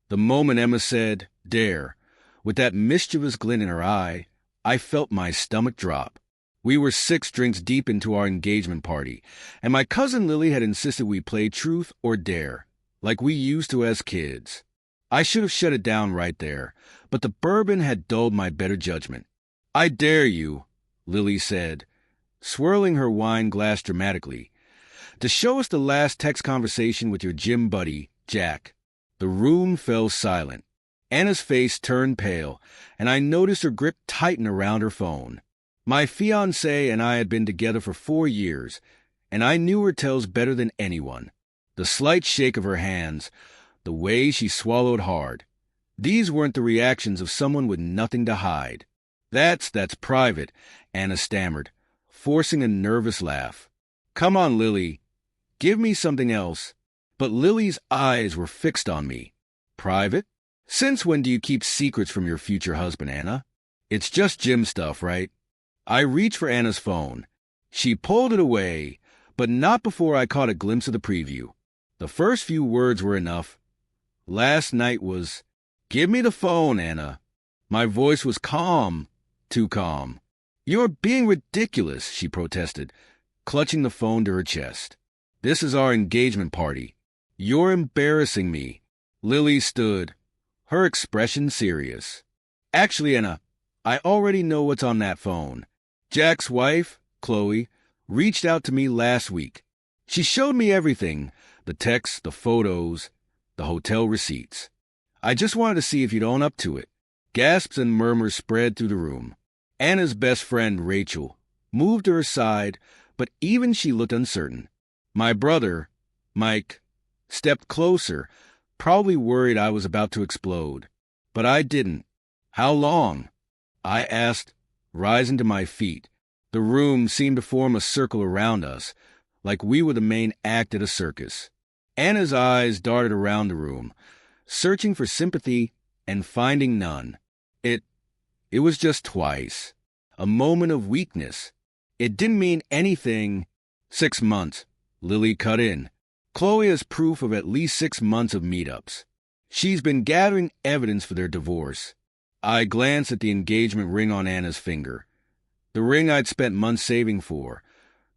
The moment Emma said, "Dare," with that mischievous glint in her eye, I felt my stomach drop. We were 6 drinks deep into our engagement party, and my cousin Lily had insisted we play truth or dare, like we used to as kids. I should have shut it down right there, but the bourbon had dulled my better judgment. "I dare you," Lily said, swirling her wine glass dramatically, "to show us the last text conversation with your gym buddy, Jack." The room fell silent. Anna's face turned pale, and I noticed her grip tighten around her phone. My fiancée and I had been together for 4 years, and I knew her tells better than anyone. The slight shake of her hands, the way she swallowed hard. These weren't the reactions of someone with nothing to hide. That's private," Anna stammered, forcing a nervous laugh. "Come on, Lily. Give me something else." But Lily's eyes were fixed on me. "Private? Since when do you keep secrets from your future husband, Anna? It's just gym stuff, right?" I reached for Anna's phone. She pulled it away, but not before I caught a glimpse of the preview. The first few words were enough. "Last night was..." "Give me the phone, Anna." My voice was calm, too calm. "You're being ridiculous," she protested, clutching the phone to her chest. "This is our engagement party. You're embarrassing me." Lily stood, her expression serious. "Actually, Anna, I already know what's on that phone. Jack's wife, Chloe, reached out to me last week. She showed me everything, the texts, the photos, the hotel receipts. I just wanted to see if you'd own up to it." Gasps and murmurs spread through the room. Anna's best friend, Rachel, moved to her side, but even she looked uncertain. My brother, Mike, stepped closer, probably worried I was about to explode. But I didn't. "How long?" I asked, rising to my feet. The room seemed to form a circle around us, like we were the main act at a circus. Anna's eyes darted around the room, searching for sympathy and finding none. It was just twice. A moment of weakness. It didn't mean anything. 6 months, Lily cut in. Chloe has proof of at least 6 months of meetups. She's been gathering evidence for their divorce. I glanced at the engagement ring on Anna's finger. The ring I'd spent months saving for.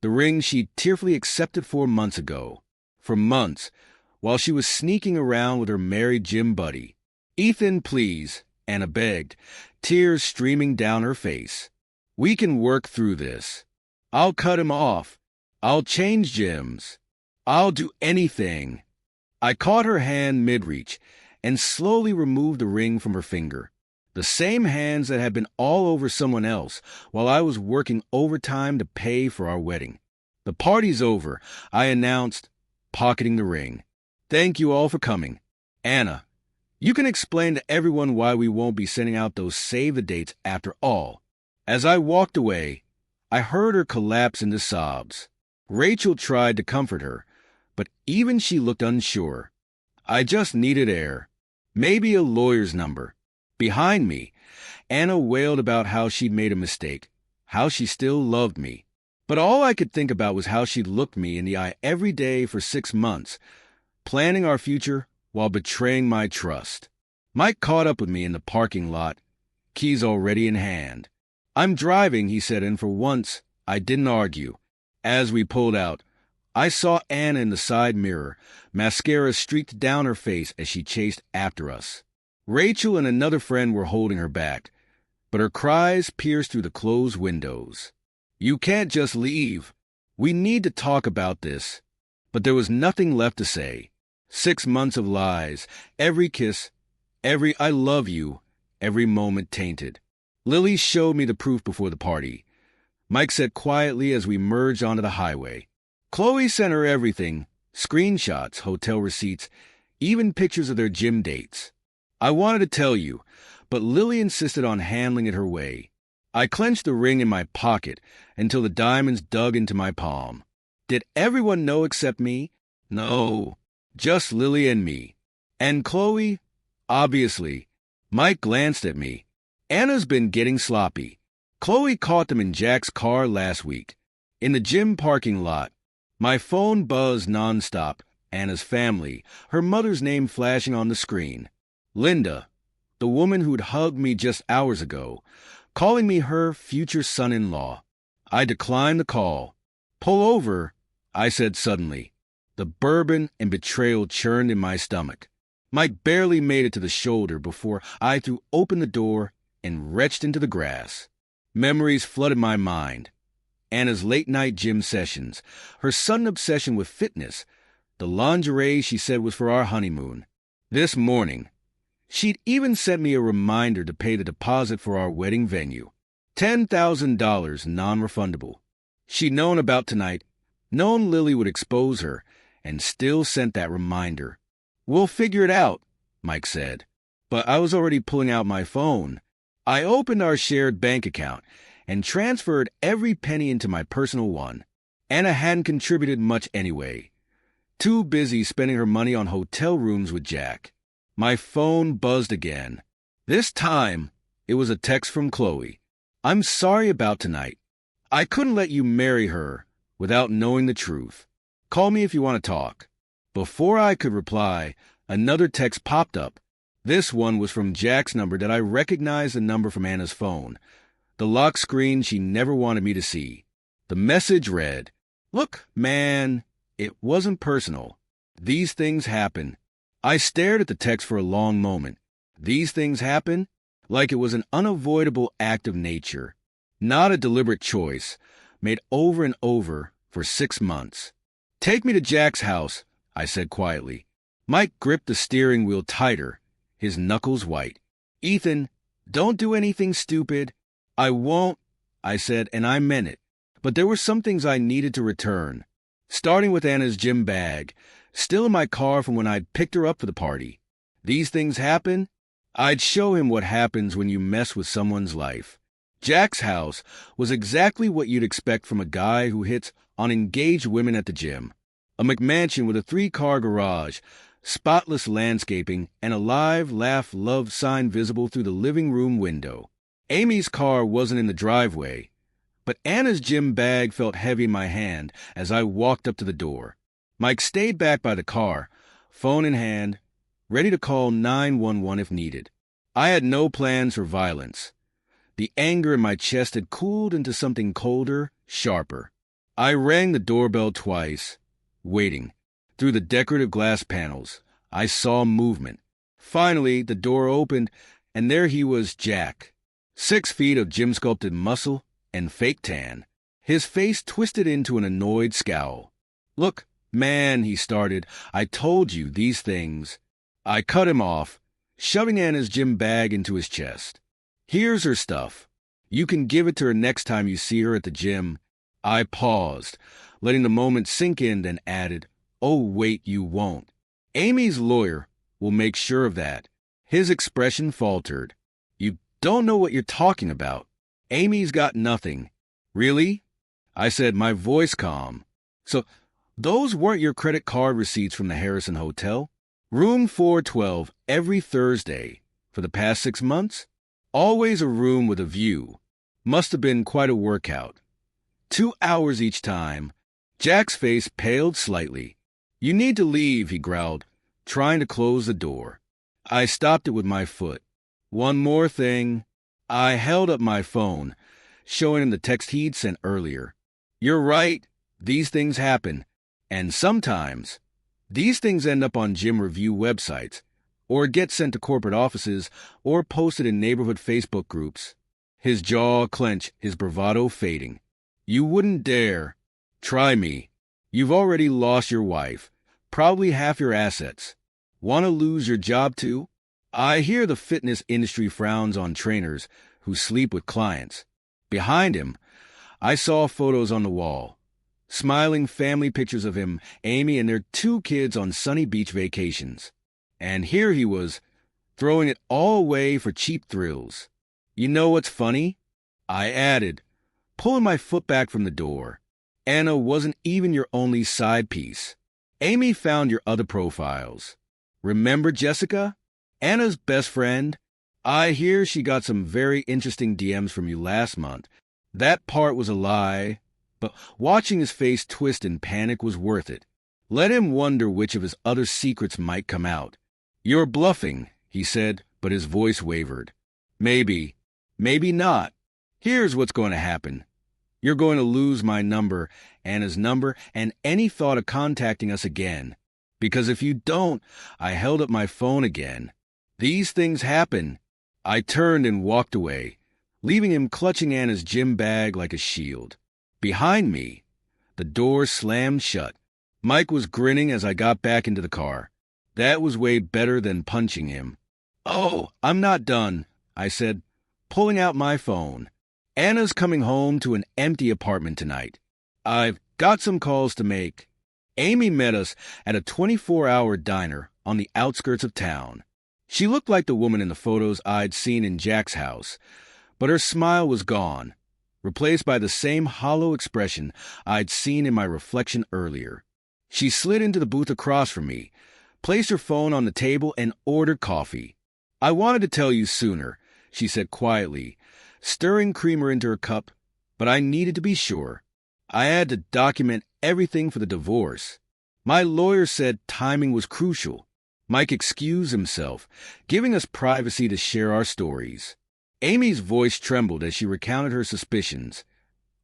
The ring she'd tearfully accepted 4 months ago. For months, while she was sneaking around with her married gym buddy. "Ethan, please," Anna begged, tears streaming down her face. "We can work through this. I'll cut him off. I'll change gyms. I'll do anything." I caught her hand mid-reach and slowly removed the ring from her finger. The same hands that had been all over someone else while I was working overtime to pay for our wedding. "The party's over," I announced, pocketing the ring. "Thank you all for coming. Anna, you can explain to everyone why we won't be sending out those save-the-dates after all." As I walked away, I heard her collapse into sobs. Rachel tried to comfort her, but even she looked unsure. I just needed air. Maybe a lawyer's number. Behind me, Anna wailed about how she'd made a mistake, how she still loved me. But all I could think about was how she'd looked me in the eye every day for 6 months, planning our future while betraying my trust. Mike caught up with me in the parking lot, keys already in hand. "I'm driving," he said, and for once, I didn't argue. As we pulled out, I saw Anna in the side mirror, mascara streaked down her face as she chased after us. Rachel and another friend were holding her back, but her cries pierced through the closed windows. "You can't just leave. We need to talk about this." But there was nothing left to say. 6 months of lies, every kiss, every "I love you," every moment tainted. Lily showed me the proof before the party. Mike said quietly as we merged onto the highway. Chloe sent her everything, screenshots, hotel receipts, even pictures of their gym dates. I wanted to tell you, but Lily insisted on handling it her way. I clenched the ring in my pocket until the diamonds dug into my palm. Did everyone know except me? No, just Lily and me. And Chloe? Obviously. Mike glanced at me. Anna's been getting sloppy. Chloe caught them in Jack's car last week, in the gym parking lot. My phone buzzed nonstop. Anna's family, her mother's name flashing on the screen. Linda, the woman who'd hugged me just hours ago, calling me her future son-in-law. I declined the call. "Pull over," I said suddenly. The bourbon and betrayal churned in my stomach. Mike barely made it to the shoulder before I threw open the door and retched into the grass. Memories flooded my mind. Anna's late-night gym sessions, her sudden obsession with fitness, the lingerie she said was for our honeymoon. This morning, she'd even sent me a reminder to pay the deposit for our wedding venue. $10,000 non-refundable. She'd known about tonight, known Lily would expose her, and still sent that reminder. "We'll figure it out," Mike said. But I was already pulling out my phone. I opened our shared bank account and transferred every penny into my personal one. Anna hadn't contributed much anyway. Too busy spending her money on hotel rooms with Jack. My phone buzzed again. This time, it was a text from Chloe. "I'm sorry about tonight. I couldn't let you marry her without knowing the truth. Call me if you want to talk." Before I could reply, another text popped up. This one was from Jack's number that I recognized the number from Anna's phone, the lock screen she never wanted me to see. The message read, "Look, man, it wasn't personal. These things happen." I stared at the text for a long moment. These things happen? Like it was an unavoidable act of nature, not a deliberate choice, made over and over for 6 months. "Take me to Jack's house," I said quietly. Mike gripped the steering wheel tighter, his knuckles white. "Ethan, don't do anything stupid." "I won't," I said, and I meant it. But there were some things I needed to return, starting with Anna's gym bag, still in my car from when I'd picked her up for the party. These things happen? I'd show him what happens when you mess with someone's life. Jack's house was exactly what you'd expect from a guy who hits on engaged women at the gym. A McMansion with a 3-car garage, spotless landscaping, and a live, laugh, love sign visible through the living room window. Amy's car wasn't in the driveway, but Anna's gym bag felt heavy in my hand as I walked up to the door. Mike stayed back by the car, phone in hand, ready to call 911 if needed. I had no plans for violence. The anger in my chest had cooled into something colder, sharper. I rang the doorbell twice, waiting. Through the decorative glass panels, I saw movement. Finally, the door opened, and there he was, Jack. 6 feet of gym-sculpted muscle and fake tan. His face twisted into an annoyed scowl. "Look, man," he started, "I told you these things." I cut him off, shoving Anna's gym bag into his chest. "Here's her stuff. You can give it to her next time you see her at the gym." I paused, letting the moment sink in, then added, "Oh, wait, you won't. Amy's lawyer will make sure of that." His expression faltered. "You don't know what you're talking about. Amy's got nothing." "Really?" I said, my voice calm. "So those weren't your credit card receipts from the Harrison Hotel? Room 412 every Thursday for the past 6 months? Always a room with a view. Must have been quite a workout. 2 hours each time." Jack's face paled slightly. "You need to leave," he growled, trying to close the door. I stopped it with my foot. "One more thing." I held up my phone, showing him the text he'd sent earlier. "You're right. These things happen. And sometimes, these things end up on gym review websites, or get sent to corporate offices, or posted in neighborhood Facebook groups." His jaw clenched, his bravado fading. "You wouldn't dare. Try me. You've already lost your wife, probably half your assets. Want to lose your job too? I hear the fitness industry frowns on trainers who sleep with clients." Behind him, I saw photos on the wall. Smiling family pictures of him, Amy, and their 2 kids on sunny beach vacations. And here he was, throwing it all away for cheap thrills. "You know what's funny?" I added, pulling my foot back from the door. "Anna wasn't even your only side piece. Amy found your other profiles. Remember Jessica? Anna's best friend? I hear she got some very interesting DMs from you last month. That part was a lie, but watching his face twist in panic was worth it. Let him wonder which of his other secrets might come out. "You're bluffing," he said, but his voice wavered. Maybe. Maybe not. Here's what's going to happen. You're going to lose my number, Anna's number, and any thought of contacting us again. Because if you don't, I held up my phone again. These things happen. I turned and walked away, leaving him clutching Anna's gym bag like a shield. Behind me, the door slammed shut. Mike was grinning as I got back into the car. That was way better than punching him. "Oh, I'm not done," I said, pulling out my phone. "Anna's coming home to an empty apartment tonight. I've got some calls to make." Amy met us at a 24-hour diner on the outskirts of town. She looked like the woman in the photos I'd seen in Jack's house, but her smile was gone, replaced by the same hollow expression I'd seen in my reflection earlier. She slid into the booth across from me, placed her phone on the table, and ordered coffee. "I wanted to tell you sooner," she said quietly, stirring creamer into her cup, "but I needed to be sure. I had to document everything for the divorce. My lawyer said timing was crucial." Mike excused himself, giving us privacy to share our stories. Amy's voice trembled as she recounted her suspicions.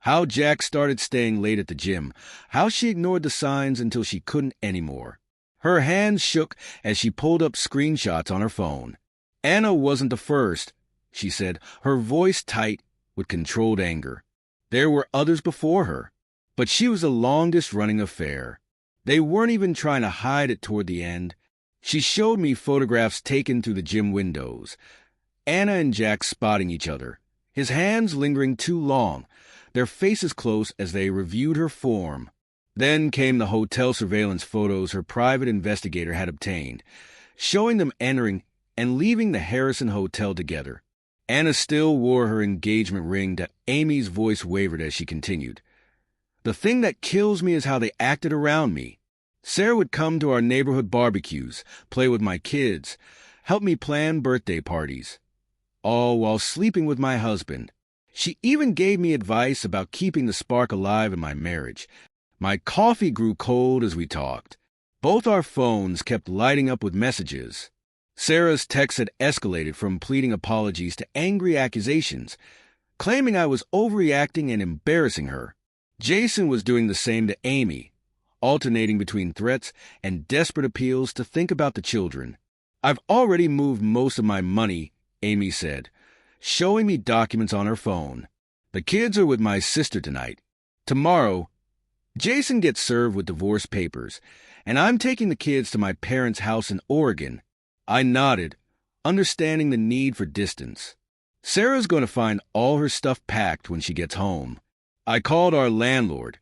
How Jack started staying late at the gym, how she ignored the signs until she couldn't anymore. Her hands shook as she pulled up screenshots on her phone. "Anna wasn't the first," she said, her voice tight with controlled anger. "There were others before her, but she was the longest-running affair. They weren't even trying to hide it toward the end." She showed me photographs taken through the gym windows. Anna and Jack spotting each other, his hands lingering too long, their faces close as they reviewed her form. Then came the hotel surveillance photos her private investigator had obtained, showing them entering and leaving the Harrison Hotel together. Anna still wore her engagement ring. Amy's voice wavered as she continued. "The thing that kills me is how they acted around me. Sarah would come to our neighborhood barbecues, play with my kids, help me plan birthday parties, all while sleeping with my husband. She even gave me advice about keeping the spark alive in my marriage. My coffee grew cold as we talked. Both our phones kept lighting up with messages. Sarah's texts had escalated from pleading apologies to angry accusations, claiming I was overreacting and embarrassing her. Jason was doing the same to Amy, alternating between threats and desperate appeals to think about the children. "I've already moved most of my money," Amy said, showing me documents on her phone. "The kids are with my sister tonight. Tomorrow, Jason gets served with divorce papers, and I'm taking the kids to my parents' house in Oregon." I nodded, understanding the need for distance. Sarah's going to find all her stuff packed when she gets home. I called our landlord.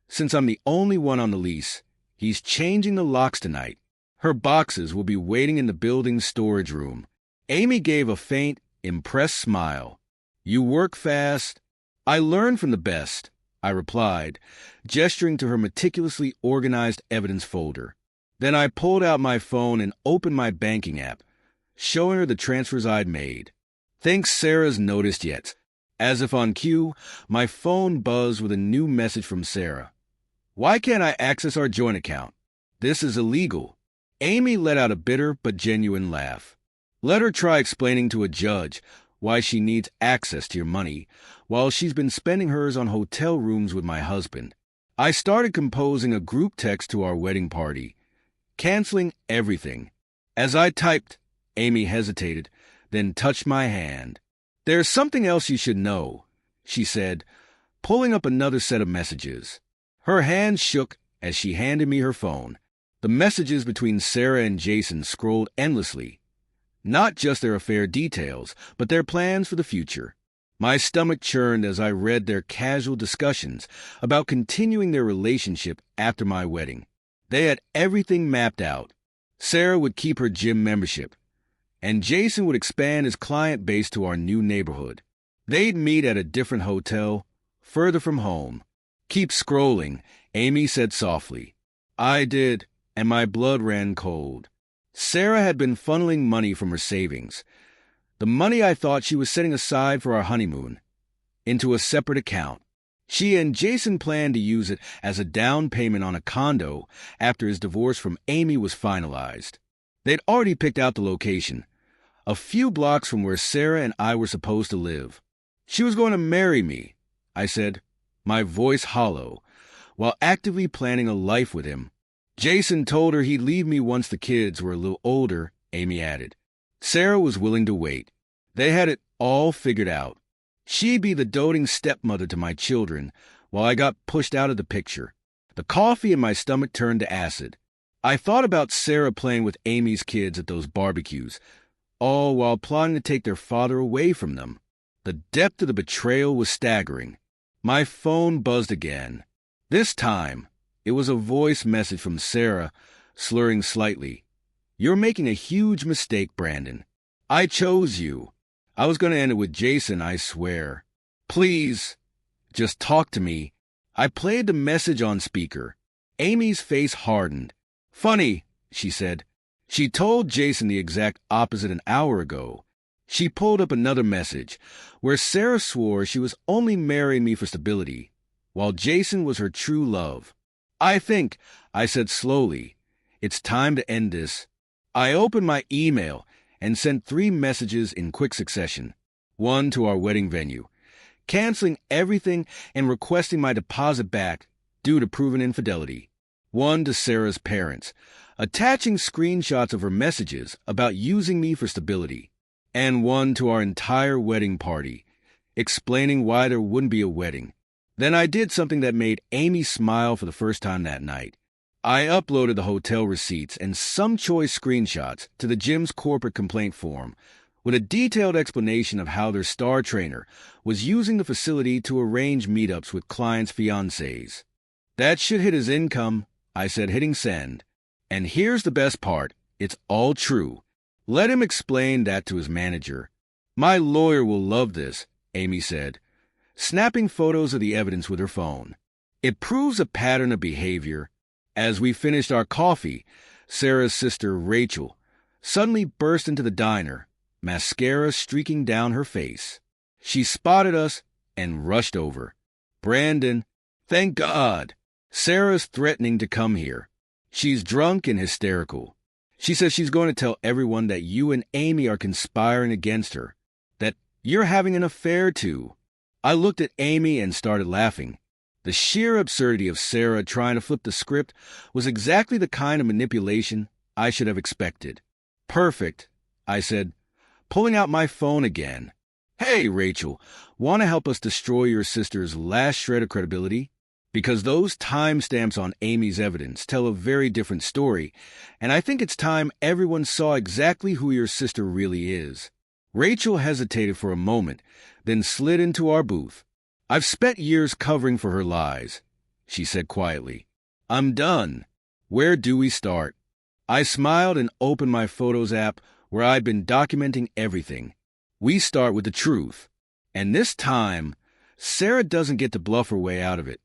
Since I'm the only one on the lease, he's changing the locks tonight. Her boxes will be waiting in the building's storage room. Amy gave a faint, impressed smile. "You work fast." "I learn from the best," I replied, gesturing to her meticulously organized evidence folder. Then I pulled out my phone and opened my banking app, showing her the transfers I'd made. "Think Sarah's noticed yet?" As if on cue, my phone buzzed with a new message from Sarah. "Why can't I access our joint account? This is illegal." Amy let out a bitter but genuine laugh. "Let her try explaining to a judge why she needs access to your money while she's been spending hers on hotel rooms with my husband." I started composing a group text to our wedding party, canceling everything. As I typed, Amy hesitated, then touched my hand. "There's something else you should know," she said, pulling up another set of messages. Her hand shook as she handed me her phone. The messages between Sarah and Jason scrolled endlessly. Not just their affair details, but their plans for the future. My stomach churned as I read their casual discussions about continuing their relationship after my wedding. They had everything mapped out. Sarah would keep her gym membership, and Jason would expand his client base to our new neighborhood. They'd meet at a different hotel, further from home. "Keep scrolling," Amy said softly. I did, and my blood ran cold. Sarah had been funneling money from her savings, the money I thought she was setting aside for our honeymoon, into a separate account. She and Jason planned to use it as a down payment on a condo after his divorce from Amy was finalized. They'd already picked out the location, a few blocks from where Sarah and I were supposed to live. She was going to marry me, I said, my voice hollow, while actively planning a life with him. Jason told her he'd leave me once the kids were a little older, Amy added. Sarah was willing to wait. They had it all figured out. She'd be the doting stepmother to my children, while I got pushed out of the picture. The coffee in my stomach turned to acid. I thought about Sarah playing with Amy's kids at those barbecues, all while plotting to take their father away from them. The depth of the betrayal was staggering. My phone buzzed again. This time, it was a voice message from Sarah, slurring slightly. You're making a huge mistake, Brandon. I chose you. I was going to end it with Jason, I swear. Please, just talk to me. I played the message on speaker. Amy's face hardened. Funny, she said. She told Jason the exact opposite an hour ago. She pulled up another message, where Sarah swore she was only marrying me for stability, while Jason was her true love. I think, I said slowly, it's time to end this. I opened my email and sent 3 messages in quick succession. One to our wedding venue, canceling everything and requesting my deposit back due to proven infidelity. One to Sarah's parents, attaching screenshots of her messages about using me for stability. And one to our entire wedding party, explaining why there wouldn't be a wedding. Then I did something that made Amy smile for the first time that night. I uploaded the hotel receipts and some choice screenshots to the gym's corporate complaint form with a detailed explanation of how their star trainer was using the facility to arrange meetups with clients' fiancés. That should hit his income, I said, hitting send. And here's the best part. It's all true. Let him explain that to his manager. My lawyer will love this, Amy said, snapping photos of the evidence with her phone. It proves a pattern of behavior. As we finished our coffee, Sarah's sister, Rachel, suddenly burst into the diner, mascara streaking down her face. She spotted us and rushed over. Brandon, thank God. Sarah's threatening to come here. She's drunk and hysterical. She says she's going to tell everyone that you and Amy are conspiring against her, that you're having an affair too. I looked at Amy and started laughing. The sheer absurdity of Sarah trying to flip the script was exactly the kind of manipulation I should have expected. Perfect, I said, pulling out my phone again. Hey, Rachel, want to help us destroy your sister's last shred of credibility? Because those timestamps on Amy's evidence tell a very different story, and I think it's time everyone saw exactly who your sister really is. Rachel hesitated for a moment, then slid into our booth. I've spent years covering for her lies, she said quietly. I'm done. Where do we start? I smiled and opened my Photos app where I'd been documenting everything. We start with the truth. And this time, Sarah doesn't get to bluff her way out of it.